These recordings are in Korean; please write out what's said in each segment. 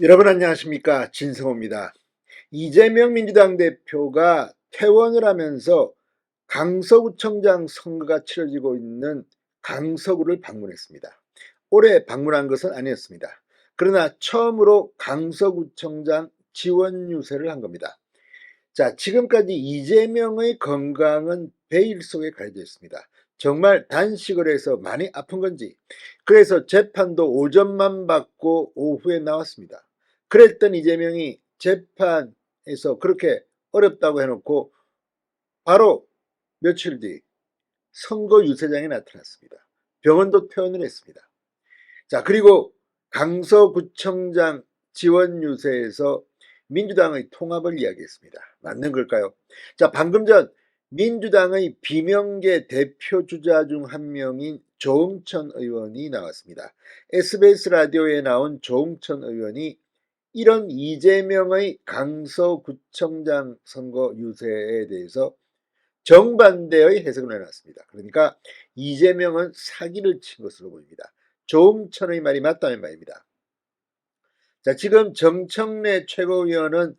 여러분 안녕하십니까, 진성호입니다. 이재명 민주당 대표가 퇴원을 하면서 강서구청장 선거가 치러지고 있는 강서구를 방문했습니다. 올해 방문한 것은 아니었습니다. 그러나 처음으로 강서구청장 지원 유세를 한 겁니다. 자, 지금까지 이재명의 건강은 베일 속에 가려져 있습니다. 정말 단식을 해서 많이 아픈 건지, 그래서 재판도 오전만 받고 오후에 나왔습니다. 그랬던 이재명이 재판에서 그렇게 어렵다고 해놓고 바로 며칠 뒤 선거 유세장에 나타났습니다. 병원도 퇴원을 했습니다. 자, 그리고 강서구청장 지원 유세에서 민주당의 통합을 이야기했습니다. 맞는 걸까요? 자, 방금 전 민주당의 비명계 대표 주자 중 한 명인 조응천 의원이 나왔습니다. SBS 라디오에 나온 조응천 의원이 이런 이재명의 강서구청장 선거 유세에 대해서 정반대의 해석을 내놨습니다. 그러니까 이재명은 사기를 친 것으로 보입니다. 조응천의 말이 맞다는 말입니다. 자, 지금 정청래 최고위원은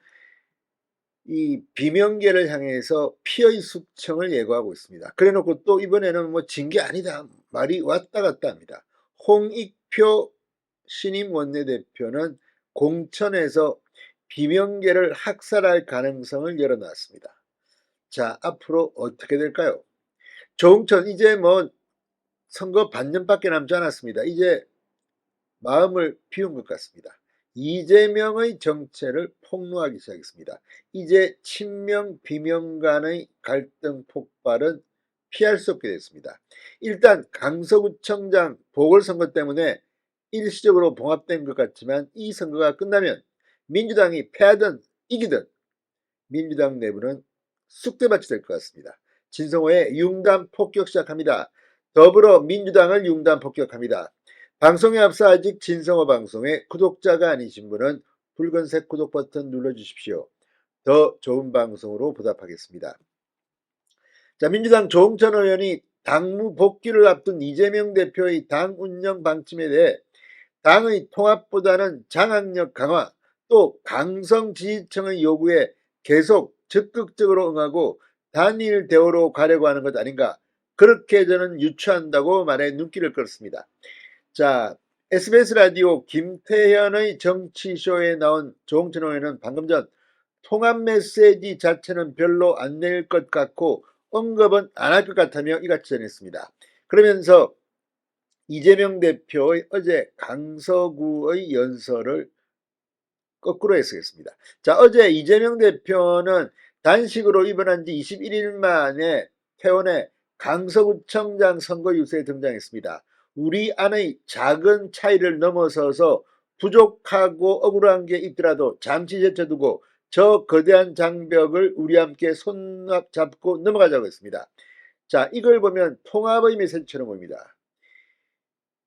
이 비명계를 향해서 피의 숙청을 예고하고 있습니다. 그래놓고 또 이번에는 뭐 진 게 아니다 말이 왔다 갔다 합니다. 홍익표 신임 원내대표는 공천에서 비명계를 학살할 가능성을 열어놨습니다. 자, 앞으로 어떻게 될까요? 조응천 이제 뭐 선거 반년밖에 남지 않았습니다. 이제 마음을 비운 것 같습니다. 이재명의 정체를 폭로하기 시작했습니다. 이제 친명 비명 간의 갈등 폭발은 피할 수 없게 됐습니다. 일단 강서구청장 보궐선거 때문에 일시적으로 봉합된 것 같지만 이 선거가 끝나면 민주당이 패하든 이기든 민주당 내부는 쑥대밭이 될 것 같습니다. 진성호의 융단 폭격 시작합니다. 더불어민주당을 융단 폭격합니다. 방송에 앞서 아직 진성호 방송에 구독자가 아니신 분은 붉은색 구독 버튼 눌러주십시오. 더 좋은 방송으로 보답하겠습니다. 자, 민주당 조응천 의원이 당무 복귀를 앞둔 이재명 대표의 당 운영 방침에 대해 당의 통합보다는 장악력 강화, 또 강성 지지층의 요구에 계속 적극적으로 응하고 단일 대우로 가려고 하는 것 아닌가, 그렇게 저는 유추한다고 말에 눈길을 끌었습니다. 자, SBS 라디오 김태현의 정치쇼에 나온 조응천 의원은 방금 전 통합 메시지 자체는 별로 안 낼 것 같고 언급은 안 할 것 같다며 이같이 전했습니다. 그러면서 이재명 대표의 어제 강서구의 연설을 거꾸로 해석했습니다. 자, 어제 이재명 대표는 단식으로 입원한 지 21일 만에 퇴원해 강서구청장 선거 유세에 등장했습니다. 우리 안의 작은 차이를 넘어서서 부족하고 억울한 게 있더라도 잠시 제쳐두고 저 거대한 장벽을 우리 함께 손 잡고 넘어가자고 했습니다. 자, 이걸 보면 통합의 메시지처럼 보입니다.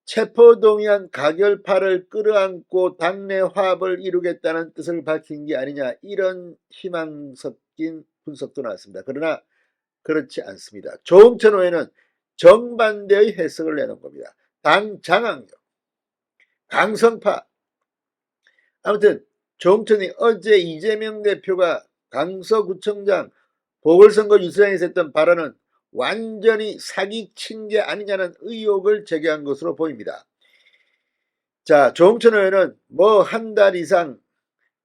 체포동의안 가결파를 끌어안고 당내 화합을 이루겠다는 뜻을 밝힌 게 아니냐, 이런 희망 섞인 분석도 나왔습니다. 그러나 그렇지 않습니다. 조응천 의원은 정반대의 해석을 내놓은 겁니다. 당 장악력, 강성파. 아무튼 조응천이 어제 이재명 대표가 강서구청장 보궐선거 유세장에서 했던 발언은 완전히 사기친 게 아니냐는 의혹을 제기한 것으로 보입니다. 자, 조응천 의원은 뭐 한 달 이상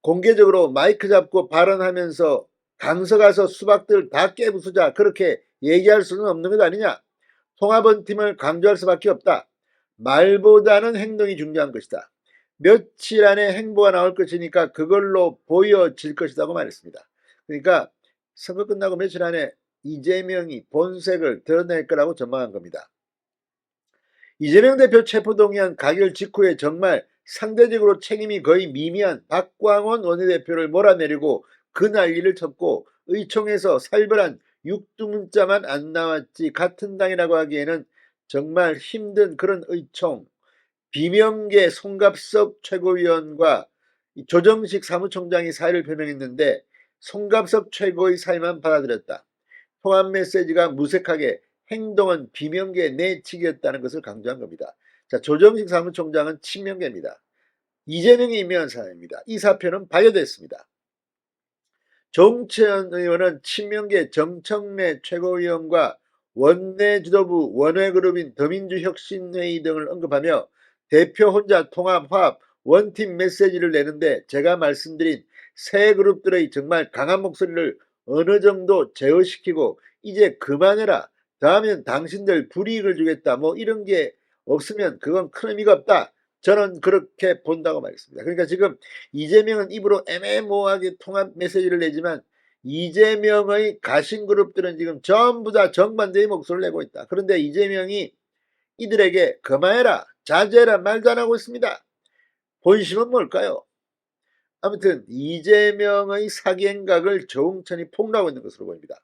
공개적으로 마이크 잡고 발언하면서 강서 가서 수박들 다 깨부수자, 그렇게 얘기할 수는 없는 것 아니냐. 통합원 팀을 강조할 수밖에 없다. 말보다는 행동이 중요한 것이다. 며칠 안에 행보가 나올 것이니까 그걸로 보여질 것이라고 말했습니다. 그러니까 선거 끝나고 며칠 안에 이재명이 본색을 드러낼 거라고 전망한 겁니다. 이재명 대표 체포동의안 가결 직후에 정말 상대적으로 책임이 거의 미미한 박광원 원내대표를 몰아내리고 그 난리를 쳤고, 의총에서 살벌한 육두문자만 안 나왔지 같은 당이라고 하기에는 정말 힘든 그런 의총. 비명계 송갑석 최고위원과 조정식 사무총장이 사의를 표명했는데 송갑석 최고의 사의만 받아들였다. 통합 메시지가 무색하게 행동은 비명계 내치기였다는 것을 강조한 겁니다. 자, 조정식 사무총장은 친명계입니다. 이재명이 임명한 사람입니다. 이 사표는 반려됐습니다. 조웅천 의원은 친명계 정청래 최고위원과 원내 지도부 원외그룹인 더민주혁신회의 등을 언급하며 대표 혼자 통합, 화합, 원팀 메시지를 내는데 제가 말씀드린 세 그룹들의 정말 강한 목소리를 어느 정도 제어시키고 이제 그만해라. 다음엔 당신들 불이익을 주겠다. 뭐 이런 게 없으면 그건 큰 의미가 없다. 저는 그렇게 본다고 말했습니다. 그러니까 지금 이재명은 입으로 애매모호하게 통합 메시지를 내지만 이재명의 가신 그룹들은 지금 전부 다 정반대의 목소리를 내고 있다. 그런데 이재명이 이들에게 그만해라, 자제해라 말도 안 하고 있습니다. 본심은 뭘까요? 아무튼 이재명의 사기 행각을 조웅천이 폭로하고 있는 것으로 보입니다.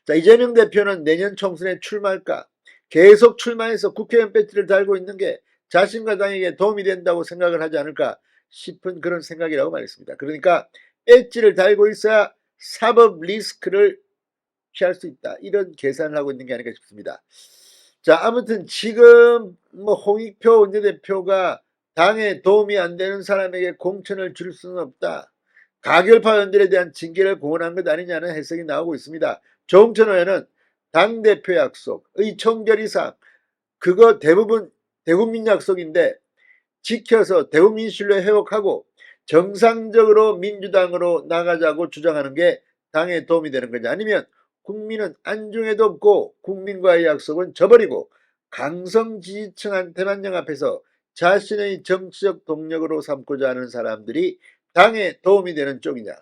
자, 이재명 대표는 내년 총선에 출마할까? 계속 출마해서 국회의원 배지를 달고 있는 게 자신과 당에게 도움이 된다고 생각을 하지 않을까 싶은 그런 생각이라고 말했습니다. 그러니까 배지를 달고 있어야 사법 리스크를 피할 수 있다. 이런 계산을 하고 있는 게 아닐까 싶습니다. 자, 아무튼 지금 홍익표 원내대표가 당에 도움이 안 되는 사람에게 공천을 줄 수는 없다. 가결파 의원들에 대한 징계를 공언한 것 아니냐는 해석이 나오고 있습니다. 조웅천 의원은 당대표 약속, 의총결 이상 그거 대부분 대국민 약속인데 지켜서 대국민 신뢰 회복하고 정상적으로 민주당으로 나가자고 주장하는 게 당에 도움이 되는 거냐, 아니면 국민은 안중에도 없고 국민과의 약속은 저버리고 강성 지지층한테만 영합해서 자신의 정치적 동력으로 삼고자 하는 사람들이 당에 도움이 되는 쪽이냐.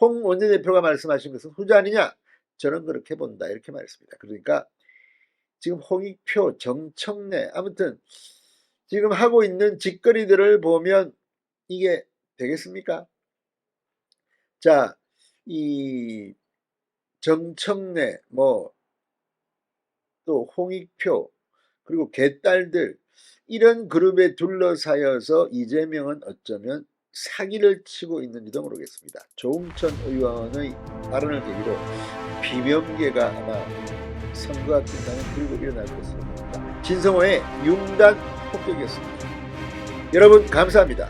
홍 원내대표가 말씀하신 것은 후자 아니냐. 저는 그렇게 본다, 이렇게 말했습니다. 그러니까 지금 홍익표, 정청래, 아무튼 지금 하고 있는 짓거리들을 보면 이게 되겠습니까? 자, 이 정청래, 또 홍익표, 그리고 개딸들, 이런 그룹에 둘러싸여서 이재명은 어쩌면 사기를 치고 있는지도 모르겠습니다. 조웅천 의원의 발언을 계기로 비명계가 아마 선거가 끝나면 들고 일어날 것으로 보입니다. 진성호의 융단 폭격이었습니다. 여러분 감사합니다.